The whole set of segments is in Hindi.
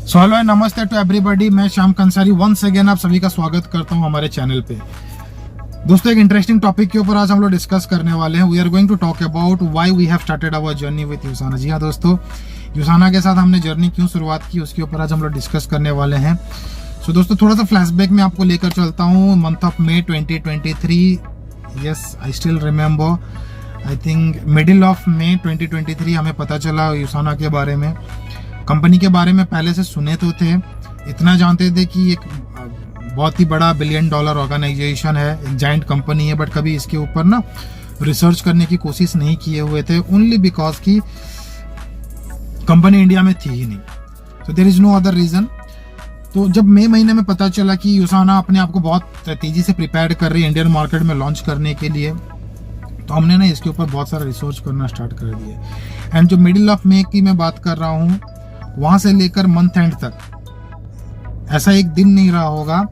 सो हेलो नमस्ते टू एवरीबॉडी, मैं श्याम कंसारी वंस अगेन आप सभी का स्वागत करता हूं हमारे चैनल पे। दोस्तों, एक इंटरेस्टिंग टॉपिक के ऊपर आज हम लोग डिस्कस करने वाले हैं। We are going to talk about why we have started our journey with USANA. जी हाँ दोस्तों, यूसाना के साथ हमने जर्नी क्यों शुरुआत की उसके ऊपर आज हम लोग डिस्कस करने वाले हैं। सो दोस्तों, थोड़ा सा फ्लैशबैक में आपको लेकर चलता हूँ। Month of May 2023, yes I still remember, I think middle of May 2023 हमें पता चला यूसाना के बारे में। कंपनी के बारे में पहले से सुने तो थे, इतना जानते थे कि एक बहुत ही बड़ा $1 बिलियन ऑर्गेनाइजेशन है, एक जाइंट कंपनी है, बट कभी इसके ऊपर ना रिसर्च करने की कोशिश नहीं किए हुए थे, ओनली बिकॉज की कंपनी इंडिया में थी ही नहीं। तो there is no other reason. तो जब मई महीने में पता चला कि यूसाना अपने आप को बहुत तेजी से प्रिपेयर कर रही है इंडियन मार्केट में लॉन्च करने के लिए, तो हमने ना इसके ऊपर बहुत सारा रिसर्च करना स्टार्ट कर दिया। एंड जो मिडिल ऑफ मे की मैं बात कर रहा हूँ, वहां से लेकर मंथ एंड तक ऐसा एक दिन नहीं रहा होगा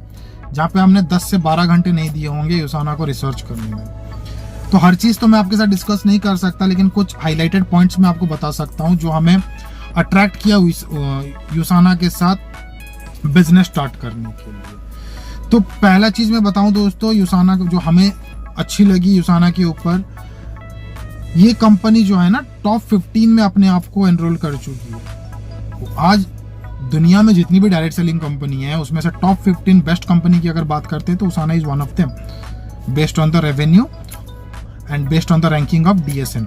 जहां पे हमने 10 से 12 घंटे नहीं दिए होंगे यूसाना को रिसर्च करने में। तो हर चीज तो मैं आपके साथ डिस्कस नहीं कर सकता, लेकिन कुछ हाईलाइटेड पॉइंट्स मैं आपको बता सकता हूं जो हमें अट्रैक्ट किया यूसाना के साथ बिजनेस स्टार्ट करने के लिए। तो पहला चीज मैं बताऊं दोस्तों, यूसाना जो हमें अच्छी लगी यूसाना के ऊपर, ये कंपनी जो है ना टॉप 15 में अपने आप को एनरोल कर चुकी है। आज दुनिया में जितनी भी डायरेक्ट सेलिंग कंपनी है उसमें से टॉप 15 बेस्ट कंपनी की अगर बात करते हैं तो USANA is one of them, based on the revenue and based on the ranking of DSM।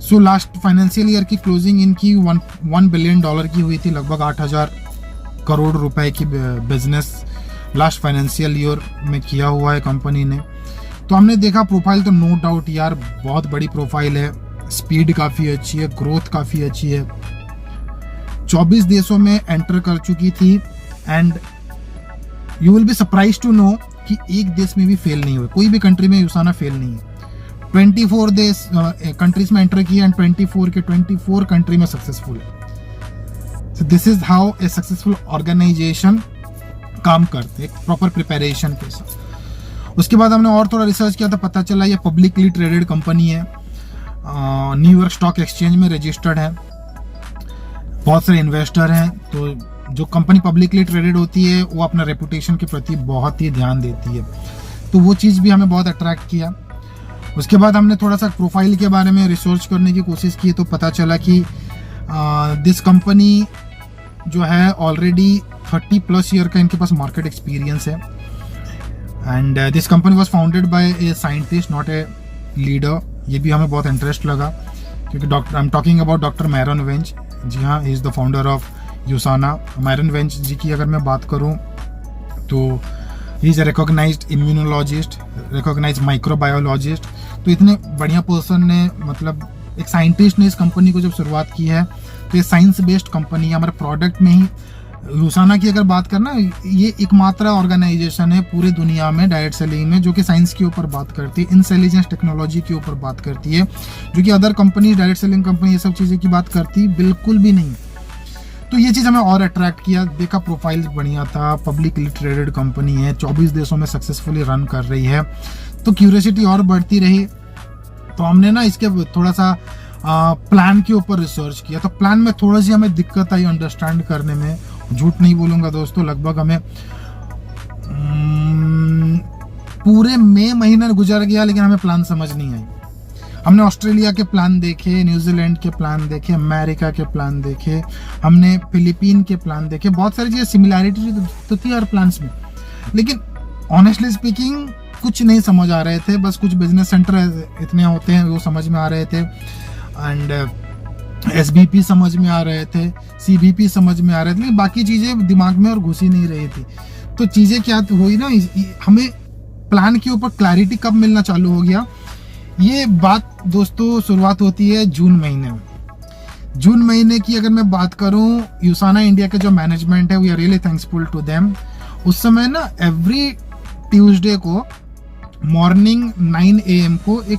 So last financial year की क्लोजिंग इनकी $1 बिलियन की हुई थी, लगभग 8,000 करोड़ रुपए की बिजनेस लास्ट फाइनेंशियल ईयर में किया हुआ है कंपनी ने। तो हमने देखा प्रोफाइल तो नो डाउट यार बहुत बड़ी प्रोफाइल है, स्पीड काफ़ी अच्छी है, ग्रोथ काफ़ी अच्छी है, 24 देशों में एंटर कर चुकी थी। And you will be surprise to know कि एक देश में भी फेल नहीं हुआ, कोई भी कंट्री में यूसाना फेल नहीं है। 24 देश कंट्रीज में एंटर किया एंड 24 कंट्री में सक्सेसफुल है। So this is how a successful organization काम करते, एक प्रॉपर प्रिपरेशन के साथ। उसके बाद हमने और थोड़ा रिसर्च किया तो पता चला ये पब्लिकली ट्रेडेड कंपनी है, न्यूयॉर्क स्टॉक एक्सचेंज में रजिस्टर्ड है, बहुत सारे इन्वेस्टर हैं। तो जो कंपनी पब्लिकली ट्रेडेड होती है वो अपना रेपुटेशन के प्रति बहुत ही ध्यान देती है, तो वो चीज़ भी हमें बहुत अट्रैक्ट किया। उसके बाद हमने थोड़ा सा प्रोफाइल के बारे में रिसर्च करने की कोशिश की, तो पता चला कि दिस कंपनी जो है ऑलरेडी 30+ ईयर का इनके पास मार्केट एक्सपीरियंस है। And this company was founded by a scientist not a leader. ये भी हमें बहुत इंटरेस्ट लगा क्योंकि I am talking about doctor Myron Wentz. जी हाँ, he is the founder of USANA. Myron Wentz ji की अगर मैं बात करूँ तो he is a recognised immunologist, recognised microbiologist. तो इतने बढ़िया पर्सन ने, मतलब एक साइंटिस्ट ने इस कंपनी को जब शुरुआत की है, तो ये साइंस बेस्ड कंपनी है। हमारे प्रोडक्ट में ही यूसाना की अगर बात करना, ये एकमात्र ऑर्गेनाइजेशन है पूरी दुनिया में डायरेक्ट सेलिंग में जो कि साइंस के ऊपर बात करती है, इंटेलिजेंस टेक्नोलॉजी के ऊपर बात करती है, जो कि other company direct selling company ये सब चीज़ें की बात करती बिल्कुल भी नहीं। तो ये चीज़ हमें और अट्रैक्ट किया। देखा प्रोफाइल बढ़िया था, पब्लिकली ट्रेडेड कंपनी है, 24 देशों में सक्सेसफुली रन कर रही है, तो क्यूरियोसिटी और बढ़ती रही। तो हमने ना इसके थोड़ा सा प्लान के ऊपर रिसर्च किया। तो प्लान में थोड़ी सी हमें दिक्कत आई अंडरस्टैंड करने में, झूठ नहीं बोलूंगा दोस्तों, लगभग हमें पूरे मई महीना गुजर गया लेकिन हमें प्लान समझ नहीं आई। हमने ऑस्ट्रेलिया के प्लान देखे, न्यूजीलैंड के प्लान देखे, अमेरिका के प्लान देखे, हमने फिलीपीन के प्लान देखे, बहुत सारी चीज़ें सिमिलैरिटी तो थी हर प्लान्स में, लेकिन ऑनेस्टली स्पीकिंग कुछ नहीं समझ आ रहे थे। बस कुछ बिजनेस सेंटर इतने होते हैं वो समझ में आ रहे थे, एंड SBP समझ में आ रहे थे, CBP समझ में आ रहे थे, लेकिन बाकी चीज़ें दिमाग में और घुसी नहीं रही थी। तो चीज़ें क्या हुई ना, हमें प्लान के ऊपर क्लैरिटी कब मिलना चालू हो गया, ये बात दोस्तों शुरुआत होती है जून महीने में। जून महीने की अगर मैं बात करूं, यूसाना इंडिया के जो मैनेजमेंट है, we are really thankful to them. उस समय ना एवरी ट्यूसडे को मॉर्निंग 9 AM को एक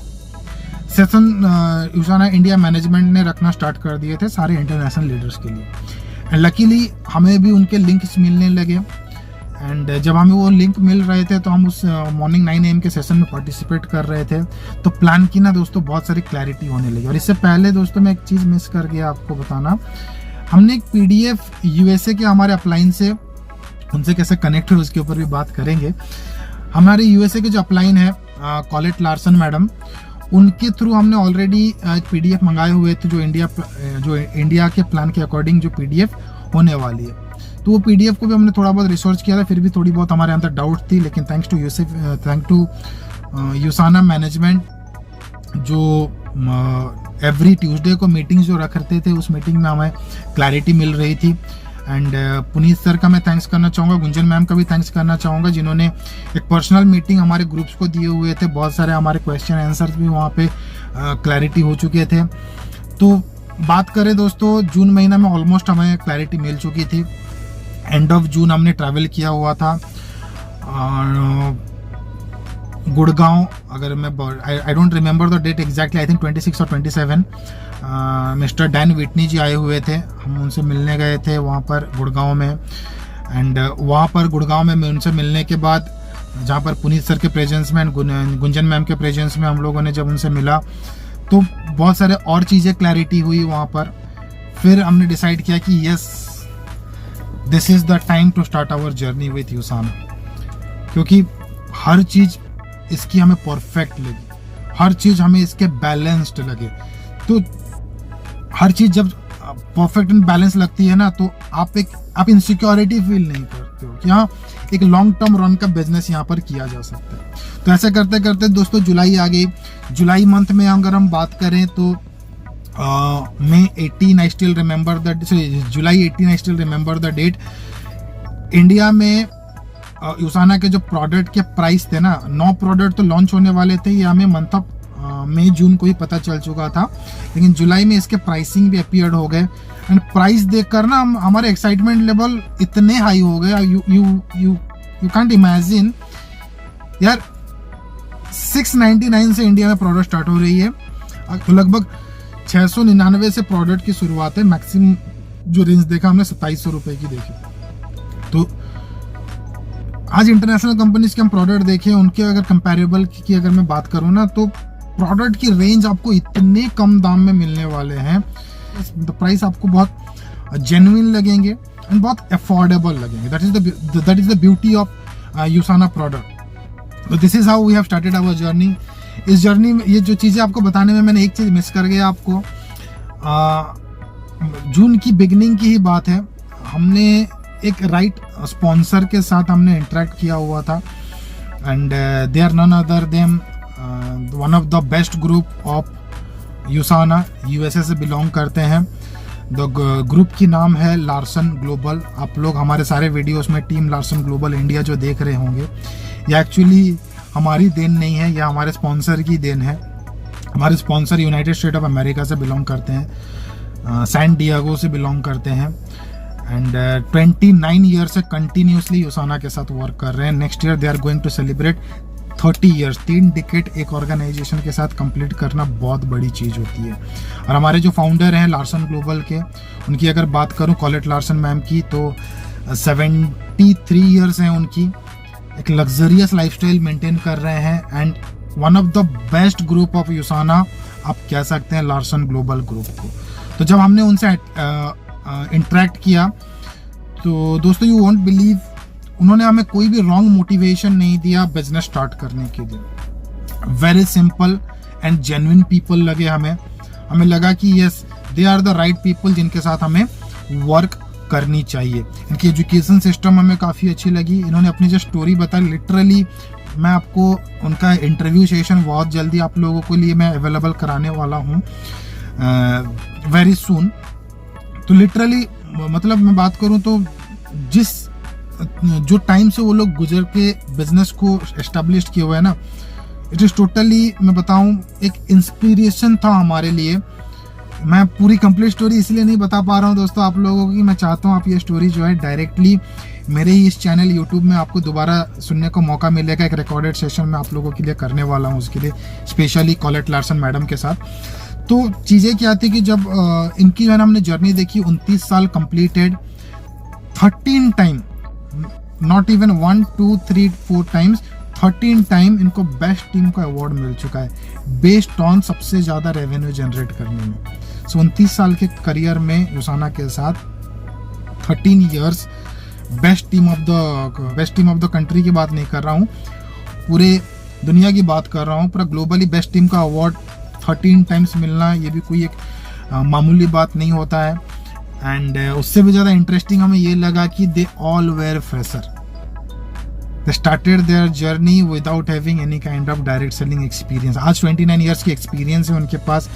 सेशन यूसाना इंडिया मैनेजमेंट ने रखना स्टार्ट कर दिए थे सारे इंटरनेशनल लीडर्स के लिए। एंड लकीली हमें भी उनके लिंक्स मिलने लगे, एंड जब हमें वो लिंक मिल रहे थे तो हम उस मॉर्निंग 9 AM के सेशन में पार्टिसिपेट कर रहे थे। तो प्लान की ना दोस्तों बहुत सारी क्लैरिटी होने लगी। और इससे पहले दोस्तों मैं एक चीज़ मिस कर गया आपको बताना, हमने एक PDF USA के हमारे अपलाइन से उनसे कैसे कनेक्ट हुए उसके ऊपर भी बात करेंगे। हमारे USA के जो अपलाइन है कॉलेट लार्सन मैडम, उनके थ्रू हमने ऑलरेडी एक PDF मंगाए हुए थे जो इंडिया के प्लान के अकॉर्डिंग जो PDF होने वाली है। तो वो PDF को भी हमने थोड़ा बहुत रिसर्च किया था, फिर भी थोड़ी बहुत हमारे अंदर डाउट थी, लेकिन थैंक्स टू यूसाना मैनेजमेंट जो एवरी ट्यूसडे को मीटिंग्स जो रखते थे, उस मीटिंग में हमें क्लैरिटी मिल रही थी। एंड पुनीत सर का मैं थैंक्स करना चाहूँगा, गुंजन मैम का भी थैंक्स करना चाहूँगा, जिन्होंने एक पर्सनल मीटिंग हमारे ग्रुप्स को दिए हुए थे। बहुत सारे हमारे क्वेश्चन आंसर्स भी वहाँ पे क्लैरिटी हो चुके थे। तो बात करें दोस्तों, जून महीना में ऑलमोस्ट हमें क्लैरिटी मिल चुकी थी। एंड ऑफ जून हमने ट्रैवल किया हुआ था गुड़गांव, अगर मैं I don't remember the date exactly, I think 26 और 27 मिस्टर डैन विटनी जी आए हुए थे, हम उनसे मिलने गए थे वहाँ पर गुड़गांव में। एंड वहाँ पर गुड़गांव में उनसे मिलने के बाद, जहाँ पर पुनीत सर के प्रेजेंस में, गुंजन मैम के प्रेजेंस में हम लोगों ने जब उनसे मिला तो बहुत सारे और चीज़ें क्लैरिटी हुई वहाँ पर। फिर हमने डिसाइड किया कि yes, this is the time to start our journey with USANA, क्योंकि हर चीज़ इसकी हमें परफेक्ट लगी, हर चीज़ हमें इसके बैलेंस्ड लगे। तो हर चीज़ जब परफेक्ट एंड बैलेंस लगती है ना, तो आप इनसिक्योरिटी फील नहीं करते हो कि हाँ, एक लॉन्ग टर्म रन का बिजनेस यहाँ पर किया जा सकता है। तो ऐसे करते करते दोस्तों जुलाई आ गई। जुलाई मंथ में अगर हम बात करें तो May 18 I still remember that, July 18 I still remember the date। India में यूसाना के जो प्रोडक्ट के प्राइस थे ना, 9 प्रोडक्ट तो लॉन्च होने वाले थे, ये हमें मंथ ऑफ मई जून को ही पता चल चुका था, लेकिन जुलाई में इसके प्राइसिंग भी अपीयर्ड हो गए। एंड प्राइस देखकर ना हमारे एक्साइटमेंट लेवल इतने हाई हो गए, यू कांट इमेजिन यार। 699 से इंडिया में प्रोडक्ट स्टार्ट हो रही है, तो लगभग 699 से प्रोडक्ट की शुरुआत है। मैक्सिमम जो रेंज देखा हमने 2700 रुपए की देखी। तो आज इंटरनेशनल कंपनीज के हम प्रोडक्ट देखें, उनके अगर कंपैरेबल की अगर मैं बात करूं ना, तो प्रोडक्ट की रेंज आपको इतने कम दाम में मिलने वाले हैं, प्राइस आपको बहुत जेन्युइन लगेंगे एंड बहुत अफोर्डेबल लगेंगे। That is the beauty of USANA product. तो this is how we have started our journey. इस जर्नी में ये जो चीज़ें आपको बताने में मैंने एक चीज़ मिस कर गया आपको। जून की बिगनिंग की ही बात है, हमने एक राइट स्पॉन्सर के साथ हमने इंटरेक्ट किया हुआ था। And they are none other them one of the best group of USANA, USA से बिलोंग करते हैं। द ग्रुप की नाम है लार्सन ग्लोबल। आप लोग हमारे सारे वीडियोस में टीम लार्सन ग्लोबल इंडिया जो देख रहे होंगे, ये एक्चुअली हमारी देन नहीं है, यह हमारे स्पॉन्सर की देन है। हमारे sponsor United State of America से बिलोंग करते हैं, सैन डिएगो से बिलोंग करते हैं। एंड 29 ईयर से कंटिन्यूसली यूसाना के साथ वर्क कर रहे हैं। Next year they are going to celebrate 30 years. 3 decade एक ऑर्गेनाइजेशन के साथ कंप्लीट करना बहुत बड़ी चीज़ होती है। और हमारे जो फाउंडर हैं लार्सन ग्लोबल के, उनकी अगर बात करूं कॉलेट लार्सन मैम की, तो 73 ईयर्स हैं उनकी, एक लग्जरियस लाइफस्टाइल मेंटेन कर रहे हैं। And one of the best group of USANA आप कह सकते हैं लार्सन ग्लोबल ग्रुप को। तो जब हमने उनसे इंटरेक्ट किया तो दोस्तों यू वोंट बिलीव, उन्होंने हमें कोई भी रॉन्ग मोटिवेशन नहीं दिया बिजनेस स्टार्ट करने के लिए। Very simple and genuine people लगे हमें लगा कि yes, they are the right people जिनके साथ हमें वर्क करनी चाहिए। इनकी एजुकेशन सिस्टम हमें काफ़ी अच्छी लगी। इन्होंने अपनी जो स्टोरी बताई, लिटरली मैं आपको उनका इंटरव्यू सेशन बहुत जल्दी आप लोगों के लिए मैं अवेलेबल कराने वाला हूँ वेरी सून। तो लिटरली मतलब मैं बात करूँ तो जो टाइम से वो लोग गुजर के बिजनेस को एस्टेब्लिश किए हुए हैं ना, इट इज़ टोटली, मैं बताऊँ, एक इंस्पिरेशन था हमारे लिए। मैं पूरी कंप्लीट स्टोरी इसलिए नहीं बता पा रहा हूँ दोस्तों आप लोगों की, मैं चाहता हूँ आप ये स्टोरी जो है डायरेक्टली मेरे ही इस चैनल यूट्यूब में आपको दोबारा सुनने को मौका मिलेगा। एक रिकॉर्डेड सेशन में आप लोगों के लिए करने वाला हूँ, उसके लिए स्पेशली कॉलेट लार्सन मैडम के साथ। तो चीज़ें क्या थी कि जब इनकी जो है ना हमने जर्नी देखी, 29 साल completed, 13 time, not even 1 2 3 4 times, 13 time इनको बेस्ट टीम का अवार्ड मिल चुका है बेस्ड ऑन सबसे ज़्यादा रेवेन्यू जनरेट करने में। 29 साल के करियर में यूसाना के साथ 13 years, best team of the country की बात नहीं कर रहा हूँ, पूरे दुनिया की बात कर रहा हूँ, पूरा ग्लोबली बेस्ट टीम का अवार्ड 13 टाइम्स मिलना, ये भी कोई एक मामूली बात नहीं होता है। एंड उससे भी ज़्यादा इंटरेस्टिंग हमें ये लगा कि they all were fresher, they started their journey without having any kind of direct selling experience. आज 29 ईयर्स की एक्सपीरियंस है उनके पास,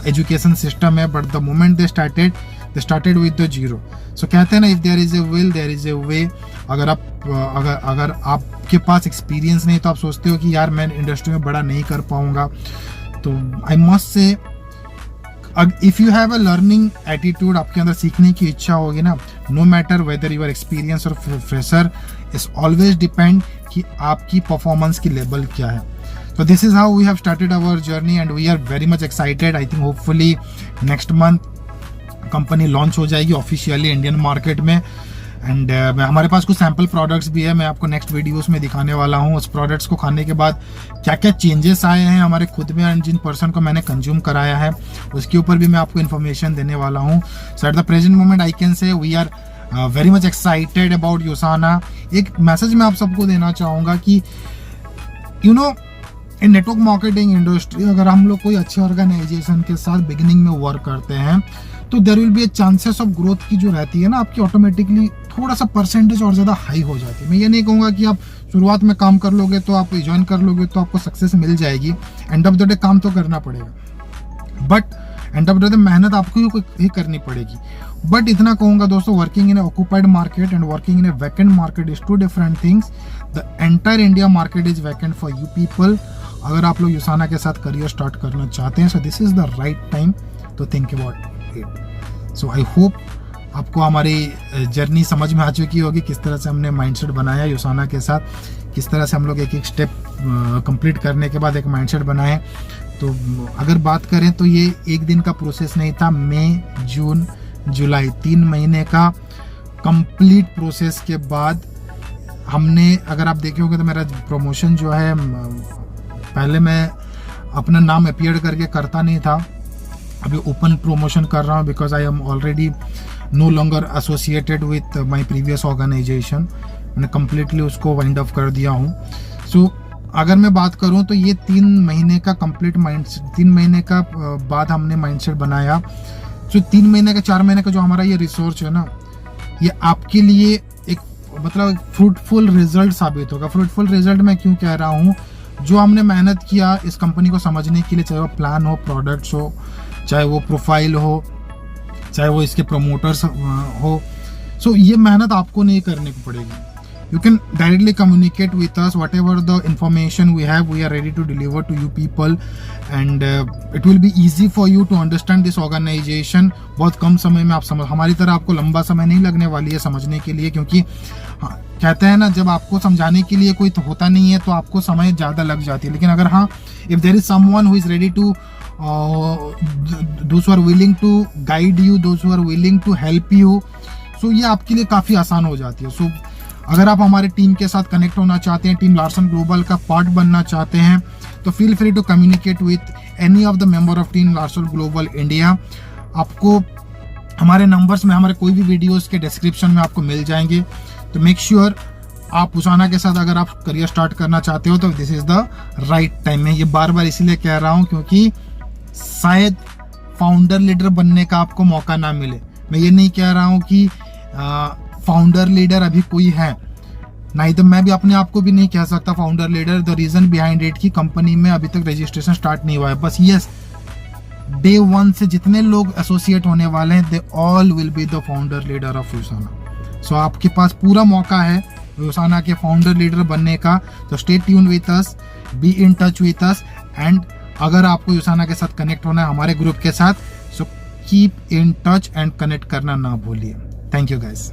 एजुकेशन सिस्टम है, but the moment they started with the zero. So कहते हैं ना, if there is a will there is a way. अगर आपके पास एक्सपीरियंस नहीं तो आप सोचते हो कि यार मैं इंडस्ट्री में बड़ा नहीं कर पाऊंगा, तो I must say if you have a learning attitude, आपके अंदर सीखने की इच्छा होगी ना, no matter whether your experience और फ्रेशर, इट्स ऑलवेज डिपेंड कि आपकी परफॉर्मेंस की लेवल क्या है। तो this is how we have started our journey and we are very much excited. I think hopefully next month company launch हो जाएगी ऑफिशियली इंडियन मार्केट में। एंड हमारे पास कुछ सैम्पल प्रोडक्ट्स भी है, मैं आपको नेक्स्ट वीडियोस में दिखाने वाला हूँ। उस प्रोडक्ट्स को खाने के बाद क्या क्या चेंजेस आए हैं हमारे खुद में, एंड जिन पर्सन को मैंने कंज्यूम कराया है उसके ऊपर भी मैं आपको इन्फॉर्मेशन देने वाला हूँ। So at the present moment I can say we are very much excited about USANA. एक मैसेज मैं आप सबको देना चाहूँगा कि you know, in network marketing industry अगर हम लोग कोई अच्छे ऑर्गेनाइजेशन के साथ बिगिनिंग में वर्क करते हैं तो there will be a chances of growth की जो रहती है ना, आपकी ऑटोमेटिकली थोड़ा सा परसेंटेज और ज़्यादा हाई हो जाती है। मैं ये नहीं कहूँगा कि आप शुरुआत में काम कर लोगे तो आप ज्वाइन कर लोगे तो आपको सक्सेस मिल जाएगी। एंड ऑफ द डे काम तो करना पड़ेगा, but end of the day मेहनत आपको ही करनी पड़ेगी। बट इतना कहूँगा दोस्तों, working in a occupied market and working in a vacant market is two different things. The entire India market is vacant for you people. अगर आप लोग यूसाना के साथ करियर स्टार्ट करना चाहते हैं, so this is the right time to think about it. So I hope आपको हमारी जर्नी समझ में आ चुकी होगी, किस तरह से हमने माइंडसेट बनाया यूसाना के साथ, किस तरह से हम लोग एक एक स्टेप कंप्लीट करने के बाद एक माइंडसेट बनाए। तो अगर बात करें तो ये एक दिन का प्रोसेस नहीं था, मई जून जुलाई 3 महीने का कंप्लीट प्रोसेस के बाद हमने, अगर आप देखे होंगे तो मेरा प्रमोशन जो है, पहले मैं अपना नाम अपीयर करके करता नहीं था, अभी ओपन प्रमोशन कर रहा हूँ because I am already no longer associated with my previous organization. मैंने कम्प्लीटली उसको वाइंड अप कर दिया हूँ। सो अगर मैं बात करूँ तो ये 3 महीने का कंप्लीट माइंडसेट, 3 महीने का बाद हमने माइंडसेट बनाया। सो 3 महीने का 4 महीने का जो हमारा ये रिसर्च है ना, ये आपके लिए एक मतलब फ्रूटफुल रिजल्ट साबित होगा। फ्रूटफुल रिजल्ट मैं क्यों कह रहा हूँ, जो हमने मेहनत किया इस कंपनी को समझने के लिए, चाहे वो प्लान हो, प्रोडक्ट्स हो, चाहे वो प्रोफाइल हो, चाहे वो इसके प्रमोटर्स हो, सो ये मेहनत आपको नहीं करने को पड़ेगी। You can directly communicate with us. Whatever the information we have, we are ready to deliver to you people, and it will be easy for you to understand this organization. बहुत कम समय में आप समझ, हमारी तरह आपको लंबा समय नहीं लगने वाली है समझने के लिए, क्योंकि कहते हैं ना, जब आपको समझाने के लिए कोई तो होता नहीं है तो आपको समय ज़्यादा लग जाती है। लेकिन अगर हाँ, if there is someone who is ready to those who are willing to guide you, those who are willing to help you, so ये आपके लिए काफ़ी आसान हो जाती है। So अगर आप हमारे टीम के साथ कनेक्ट होना चाहते हैं, टीम लार्सन ग्लोबल का पार्ट बनना चाहते हैं, तो feel free to communicate with any of the member of team Larsen global India. आपको हमारे नंबर्स में, हमारे कोई भी वीडियोस के डिस्क्रिप्शन में आपको मिल जाएंगे। तो मेक श्योर आप यूसाना के साथ अगर आप करियर स्टार्ट करना चाहते हो तो this is the right time. मैं ये बार बार इसीलिए कह रहा हूँ क्योंकि शायद फाउंडर लीडर बनने का आपको मौका ना मिले। मैं ये नहीं कह रहा हूँ कि फाउंडर लीडर अभी कोई है, नहीं तो मैं भी अपने आप को भी नहीं कह सकता founder leader. The reason behind it कि कंपनी में अभी तक रजिस्ट्रेशन स्टार्ट नहीं हुआ है। बस यस, डे 1 से जितने लोग एसोसिएट होने वाले हैं, they all will be the founder leader of USANA. So आपके पास पूरा मौका है यूसाना के फाउंडर लीडर बनने का। तो stay tune with us, be in touch with us, and अगर आपको यूसाना के साथ कनेक्ट होना है हमारे ग्रुप के साथ, so keep in touch and connect करना ना भूलिए। Thank you guys.